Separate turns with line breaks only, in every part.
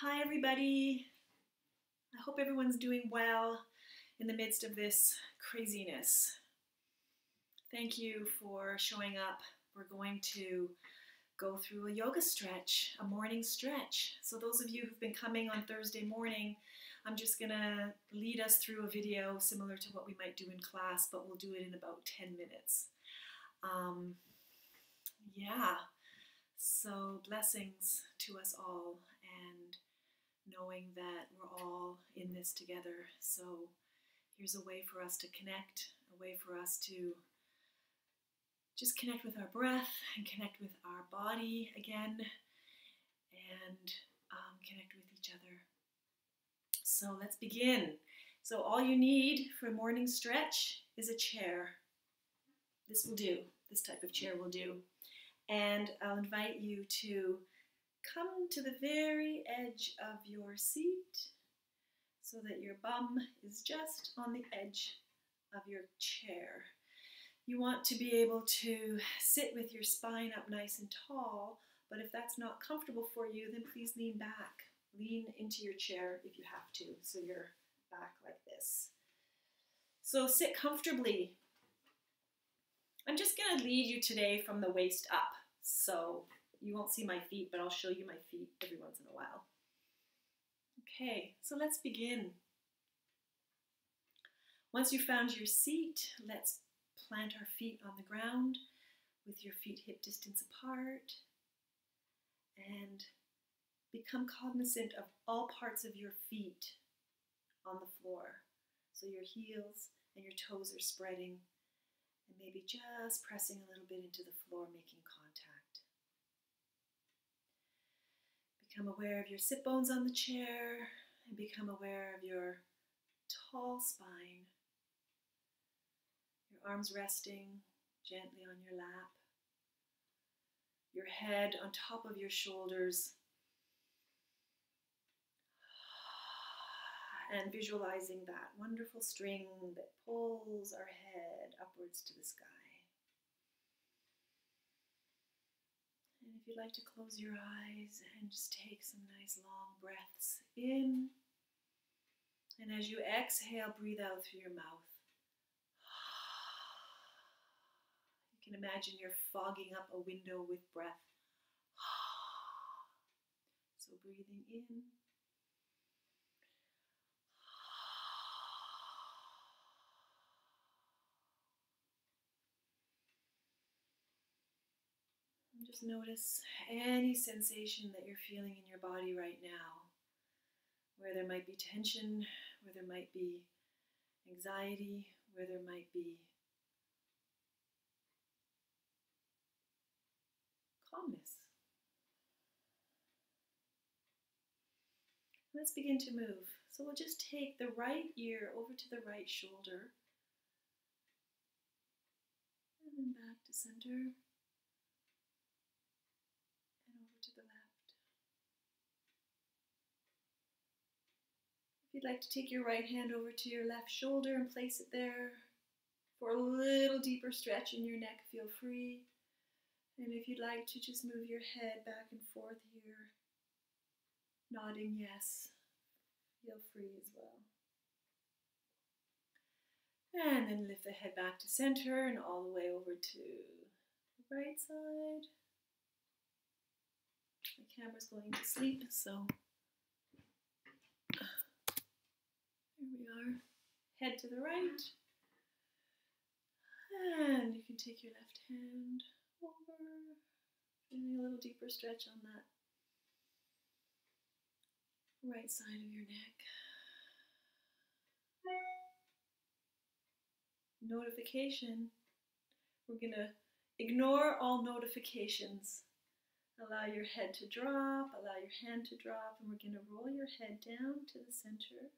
Hi everybody. I hope everyone's doing well in the midst of this craziness. Thank you for showing up. We're going to go through a yoga stretch, a morning stretch. So those of you who've been coming on Thursday morning, I'm just gonna lead us through a video similar to what we might do in class, but we'll do it in about 10 minutes. Yeah, so blessings to us all, and knowing that we're all in this together. So here's a way for us to connect, a way for us to just connect with our breath and connect with our body again, and connect with each other. So let's begin. So all you need for a morning stretch is a chair. This will do. This type of chair will do. And I'll invite you to come to the very edge of your seat so that your bum is just on the edge of your chair. You want to be able to sit with your spine up nice and tall, but if that's not comfortable for you, then please lean back. Lean into your chair if you have to, so you're back like this. So sit comfortably. I'm just going to lead you today from the waist up, so you won't see my feet, but I'll show you my feet every once in a while. Okay, so let's begin. Once you've found your seat, let's plant our feet on the ground with your feet hip distance apart and become cognizant of all parts of your feet on the floor. So your heels and your toes are spreading and maybe just pressing a little bit into the floor, making contact. Become aware of your sit bones on the chair and become aware of your tall spine. Your arms resting gently on your lap. Your head on top of your shoulders. And visualizing that wonderful string that pulls our head upwards to the sky. And if you'd like to close your eyes and just take some nice long breaths in. And as you exhale, breathe out through your mouth. You can imagine you're fogging up a window with breath. So breathing in. Just notice any sensation that you're feeling in your body right now, where there might be tension, where there might be anxiety, where there might be calmness. Let's begin to move. So we'll just take the right ear over to the right shoulder, and then back to center. To the left. If you'd like to take your right hand over to your left shoulder and place it there for a little deeper stretch in your neck, feel free. And if you'd like to just move your head back and forth here, nodding yes, feel free as well. And then lift the head back to center and all the way over to the right side. My camera's going to sleep, so here we are. Head to the right. And you can take your left hand over, feeling a little deeper stretch on that right side of your neck. Notification. We're going to ignore all notifications. Allow your head to drop, allow your hand to drop, and we're going to roll your head down to the center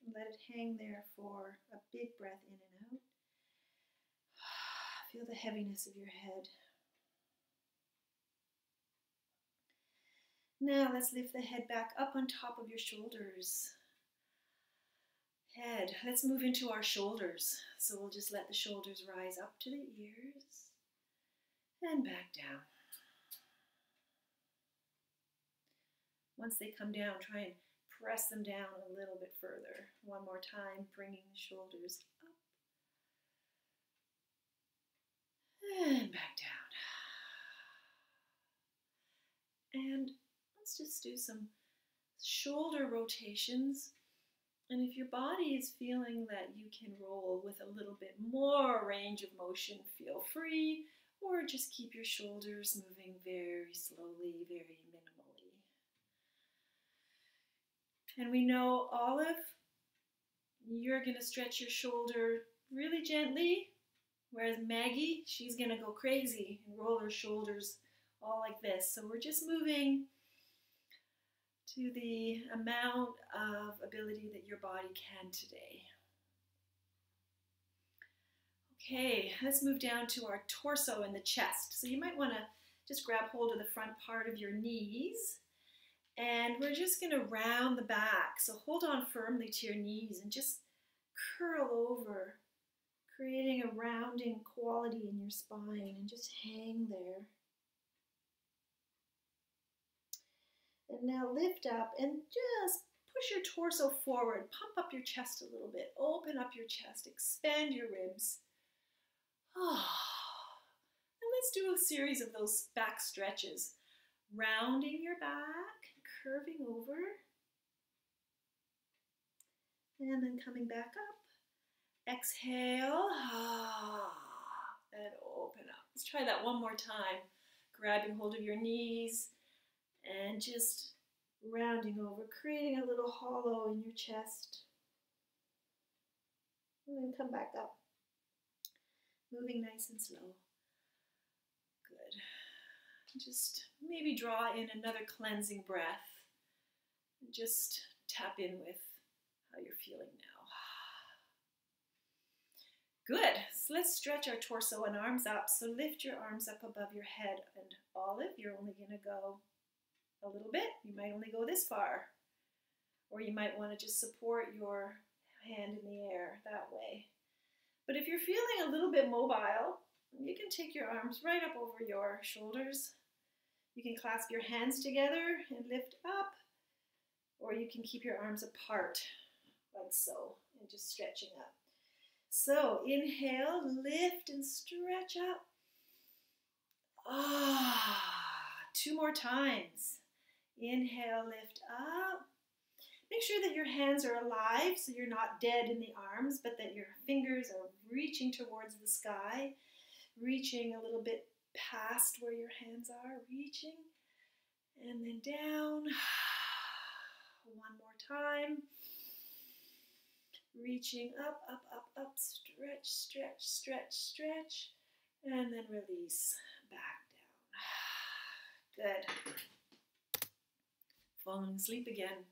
and let it hang there for a big breath in and out. Feel the heaviness of your head. Now let's lift the head back up on top of your shoulders. Head, let's move into our shoulders. So we'll just let the shoulders rise up to the ears and back down. Once they come down, try and press them down a little bit further. One more time, bringing the shoulders up and back down. And let's just do some shoulder rotations. And if your body is feeling that you can roll with a little bit more range of motion, feel free, or just keep your shoulders moving very slowly, very minimally. And we know, Olive, you're going to stretch your shoulder really gently, whereas Maggie, she's going to go crazy and roll her shoulders all like this. So we're just moving to the amount of ability that your body can today. Okay, let's move down to our torso and the chest. So you might want to just grab hold of the front part of your knees, and we're just going to round the back. So hold on firmly to your knees and just curl over, creating a rounding quality in your spine, and just hang there. And now lift up and just push your torso forward. Pump up your chest a little bit. Open up your chest. Expand your ribs. And let's do a series of those back stretches. Rounding your back, curving over. And then coming back up. Exhale. And open up. Let's try that one more time. Grabbing hold of your knees. And just rounding over, creating a little hollow in your chest. And then come back up. Moving nice and slow. Good. Just maybe draw in another cleansing breath. And just tap in with how you're feeling now. Good. So let's stretch our torso and arms up. So lift your arms up above your head. And Olive, you're only going to go a little bit. You might only go this far. Or you might want to just support your hand in the air that way. But if you're feeling a little bit mobile, you can take your arms right up over your shoulders. You can clasp your hands together and lift up. Or you can keep your arms apart, like so, and just stretching up. So inhale, lift and stretch up. 2 more times. Inhale, lift up. Make sure that your hands are alive so you're not dead in the arms, but that your fingers are reaching towards the sky, reaching a little bit past where your hands are, reaching, and then down. 1 more time. Reaching up, up, up, up, stretch, stretch, stretch, stretch, and then release back down. Good. Falling asleep again.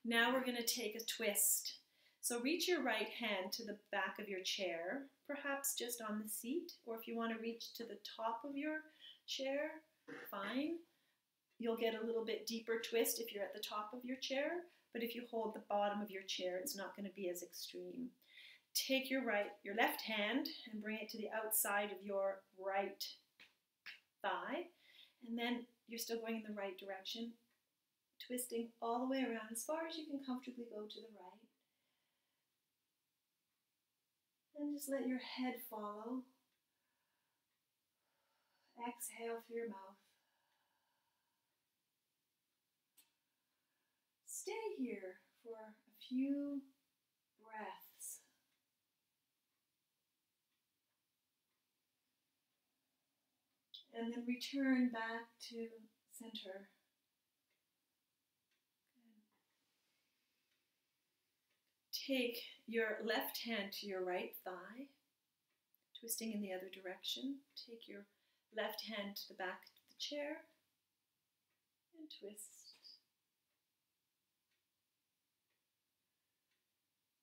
Now we're going to take a twist. So reach your right hand to the back of your chair, perhaps just on the seat, or if you want to reach to the top of your chair, fine. You'll get a little bit deeper twist if you're at the top of your chair, but if you hold the bottom of your chair, it's not going to be as extreme. Take your left hand and bring it to the outside of your right thigh, and then you're still going in the right direction, twisting all the way around as far as you can comfortably go to the right. And just let your head follow. Exhale through your mouth. Stay here for a few breaths. And then return back to center. Take your left hand to your right thigh, twisting in the other direction. Take your left hand to the back of the chair and twist.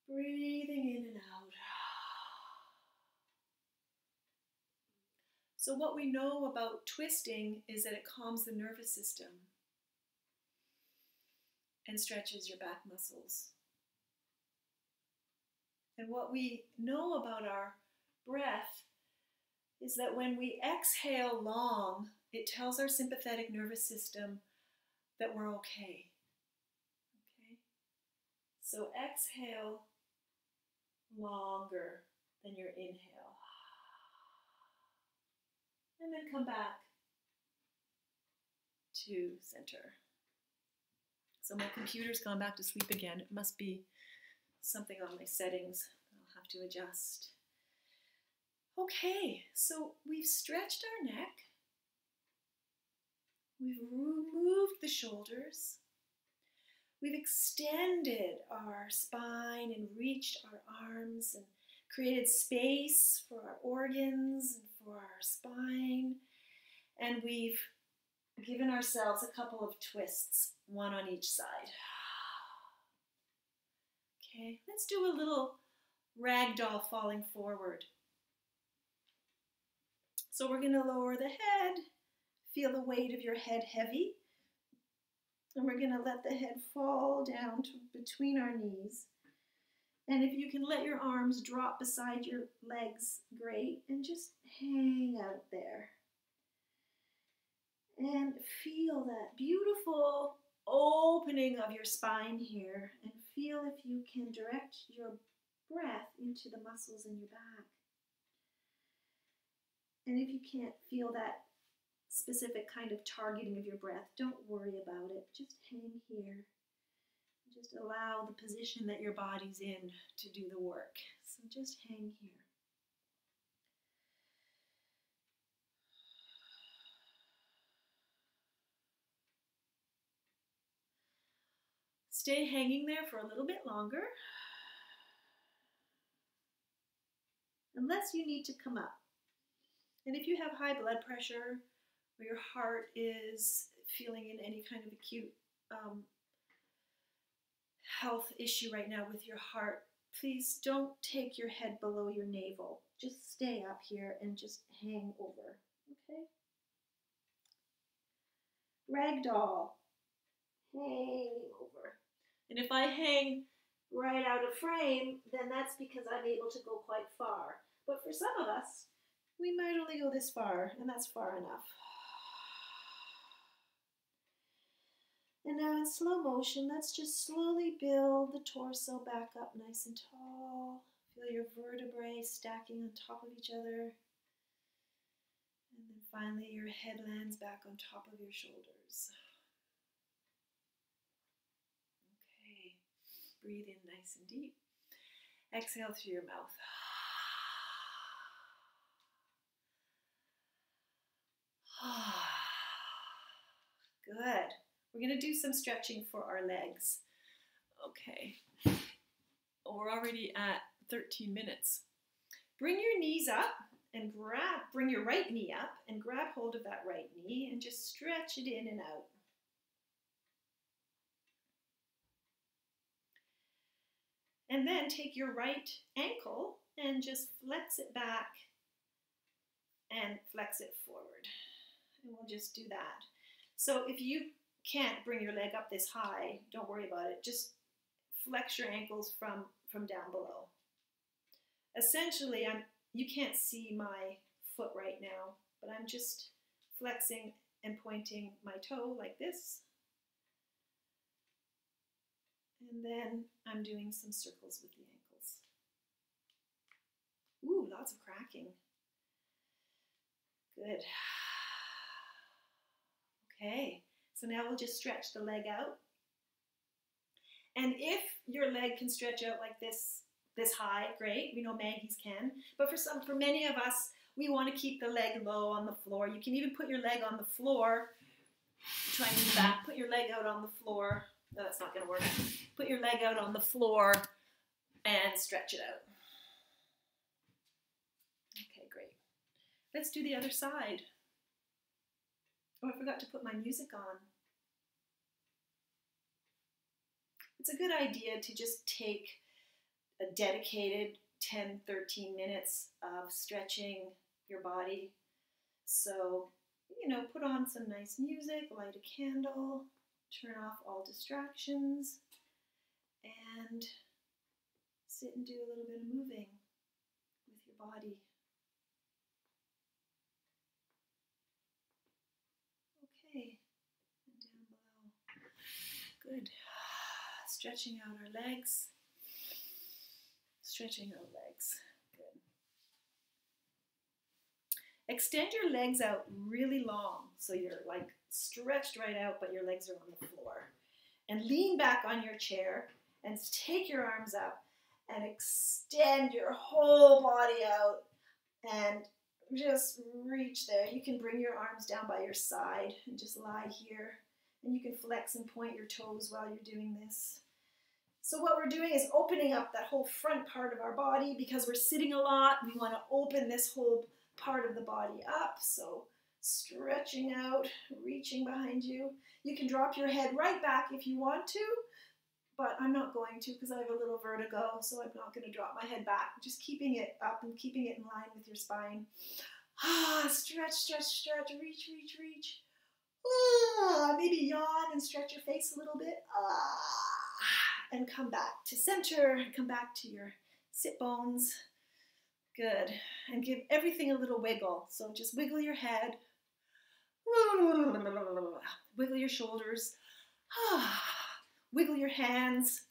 Breathing in and out. So what we know about twisting is that it calms the nervous system and stretches your back muscles. And what we know about our breath is that when we exhale long, it tells our sympathetic nervous system that we're okay. Okay? So exhale longer than your inhale. And then come back to center. So my computer's gone back to sleep again. It must be something on my settings I'll have to adjust. Okay, so we've stretched our neck. We've removed the shoulders. We've extended our spine and reached our arms and created space for our organs and for our spine. And we've given ourselves a couple of twists, one on each side. Okay, let's do a little ragdoll falling forward. So we're going to lower the head, feel the weight of your head heavy, and we're going to let the head fall down to between our knees. And if you can let your arms drop beside your legs, great, and just hang out there. And feel that beautiful opening of your spine here, and feel if you can direct your breath into the muscles in your back. And if you can't feel that specific kind of targeting of your breath, don't worry about it. Just hang here. Just allow the position that your body's in to do the work. So just hang here. Stay hanging there for a little bit longer, unless you need to come up. And if you have high blood pressure, or your heart is feeling in any kind of acute health issue right now with your heart, please don't take your head below your navel. Just stay up here and just hang over, okay? Ragdoll, hang over. And if I hang right out of frame, then that's because I'm able to go quite far. But for some of us, we might only go this far, and that's far enough. And now in slow motion, let's just slowly build the torso back up nice and tall. Feel your vertebrae stacking on top of each other. And then finally your head lands back on top of your shoulders. Okay, breathe in nice and deep. Exhale through your mouth. Good. We're going to do some stretching for our legs. Okay. We're already at 13 minutes. Bring your knees up and bring your right knee up and grab hold of that right knee and just stretch it in and out. And then take your right ankle and just flex it back and flex it forward. And we'll just do that. So if you can't bring your leg up this high, don't worry about it. Just flex your ankles from down below. Essentially, you can't see my foot right now, but I'm just flexing and pointing my toe like this. And then I'm doing some circles with the ankles. Ooh, lots of cracking. Good. Okay, so now we'll just stretch the leg out. And if your leg can stretch out like this high, great. We know Maggie's can. But for many of us, we want to keep the leg low on the floor. You can even put your leg on the floor. Try and move back. Put your leg out on the floor. No, that's not going to work. Put your leg out on the floor and stretch it out. Okay, great. Let's do the other side. Oh, I forgot to put my music on. It's a good idea to just take a dedicated 10-13 minutes of stretching your body. So, put on some nice music, light a candle, turn off all distractions, and sit and do a little bit of moving with your body. Okay, and down below. Good. Stretching out our legs. Stretching our legs. Good. Extend your legs out really long so you're like stretched right out, but your legs are on the floor. And lean back on your chair and take your arms up and extend your whole body out and just reach there. You can bring your arms down by your side and just lie here. And you can flex and point your toes while you're doing this. So what we're doing is opening up that whole front part of our body. Because we're sitting a lot, we want to open this whole part of the body up. So stretching out, reaching behind you. You can drop your head right back if you want to, but I'm not going to because I have a little vertigo, so I'm not going to drop my head back. Just keeping it up and keeping it in line with your spine. Stretch, stretch, stretch, reach, reach, reach. Maybe yawn and stretch your face a little bit. And come back to center, come back to your sit bones. Good. And give everything a little wiggle. So just wiggle your head. Wiggle your shoulders. Wiggle your hands.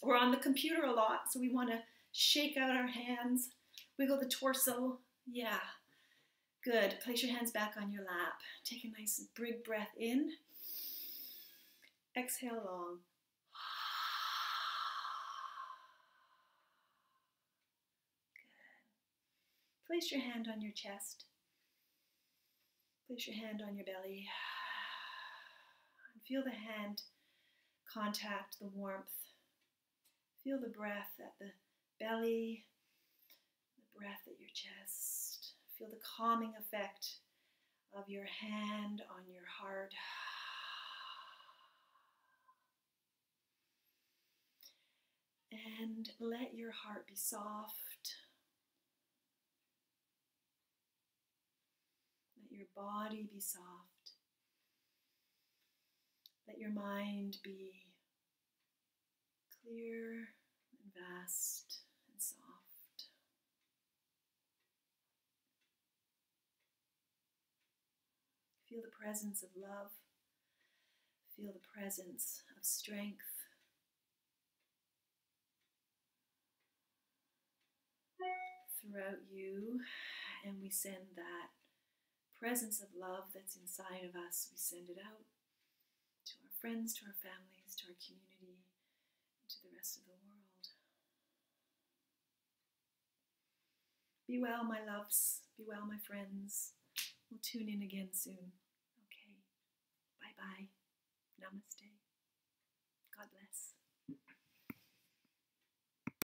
We're on the computer a lot, so we want to shake out our hands. Wiggle the torso. Yeah. Good. Place your hands back on your lap. Take a nice big breath in. Exhale long. Good. Place your hand on your chest. Place your hand on your belly. And feel the hand contact the warmth. Feel the breath at the belly, the breath at your chest. Feel the calming effect of your hand on your heart. And let your heart be soft. Let your body be soft. Let your mind be clear and vast and soft. Feel the presence of love. Feel the presence of strength. Throughout you, and we send that presence of love that's inside of us, we send it out to our friends, to our families, to our community, and to the rest of the world. Be well, my loves. Be well, my friends. We'll tune in again soon. Okay. Bye-bye. Namaste.